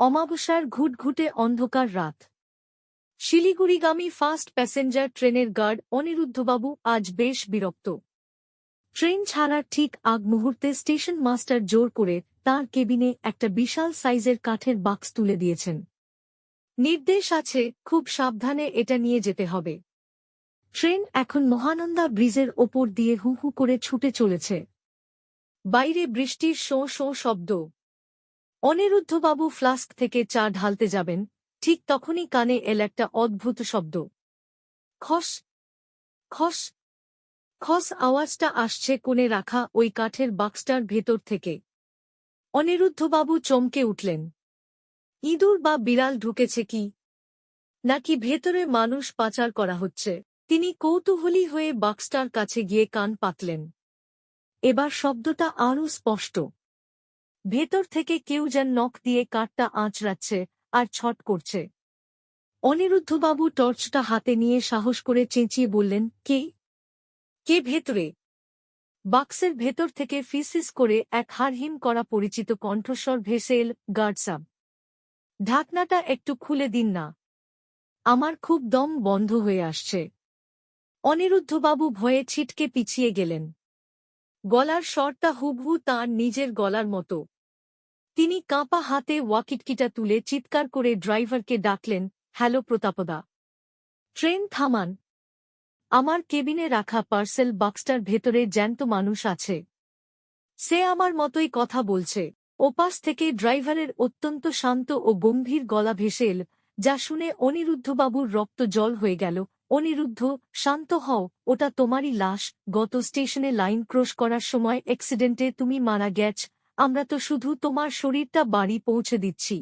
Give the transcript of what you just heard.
অমাবস্যার ঘুটঘুটে অন্ধকার রাত। শিলিগুড়িগামী ফাস্ট প্যাসেঞ্জার ট্রেনের গার্ড অনিরুদ্ধবাবু আজ বেশ বিরক্ত। ট্রেন ছাড়ার ঠিক আগ মুহূর্তে স্টেশন মাস্টার জোর করে তাঁর কেবিনে একটা বিশাল সাইজের কাঠের বাক্স তুলে দিয়েছেন। নির্দেশ আছে, খুব সাবধানে এটা নিয়ে যেতে হবে। ট্রেন এখন মহানন্দা ব্রিজের ওপর দিয়ে হু হু করে ছুটে চলেছে। বাইরে বৃষ্টির শোঁ শোঁ শব্দ। অনিরুদ্ধবাবু ফ্লাস্ক থেকে চা ঢালতে যাবেন, ঠিক তখনই কানে এল একটা অদ্ভুত শব্দ। খস খস খস আওয়াজটা আসছে কোণে রাখা ওই কাঠের বাক্সটার ভেতর থেকে। অনিরুদ্ধবাবু চমকে উঠলেন। ইঁদুর বা বিড়াল ঢুকেছে কি, নাকি ভেতরে মানুষ পাচার করা হচ্ছে? তিনি কৌতূহলী হয়ে বাক্সটার কাছে গিয়ে কান পাতলেন। এবার শব্দটা আরও স্পষ্ট। ভেতর থেকে কেউ যেন নখ দিয়ে কাঠটা আঁচড়াচ্ছে আর ছট করছে। অনিরুদ্ধবাবু টর্চটা হাতে নিয়ে সাহস করে চেঁচিয়ে বললেন, কে কে ভেতরে? বাক্সের ভেতর থেকে ফিসফিস করে এক হাড়হিম করা পরিচিত কণ্ঠস্বর ভেসে এল, গার্ড সাব, ঢাকনাটা একটু খুলে দিন না, আমার খুব দম বন্ধ হয়ে আসছে। অনিরুদ্ধবাবু ভয়ে ছিটকে পিছিয়ে গেলেন। গলার স্বরটা হুবহু তাঁর নিজের গলার মতো। তিনি কাঁপা হাতে ওয়াকিটকিটা তুলে চিৎকার করে ড্রাইভারকে ডাকলেন, হ্যালো প্রতাপদা, ট্রেন থামান। আমার কেবিনে রাখা পার্সেল বাক্সটার ভেতরে জ্যান্ত মানুষ আছে। সে আমার মতোই কথা বলছে। ওপাশ থেকে ড্রাইভারের অত্যন্ত শান্ত ও গম্ভীর গলা ভেসে এল, যা শুনে অনিরুদ্ধবাবুর রক্ত জল হয়ে গেল। অনিরুদ্ধ, শান্ত হও, ওটা তোমারই লাশ। গত স্টেশনে লাইন ক্রস করার সময় অ্যাক্সিডেন্টে তুমি মারা গেছ। আমরা তো শুধু তোমার শরীরটা বাড়ি পৌঁছে দিচ্ছি।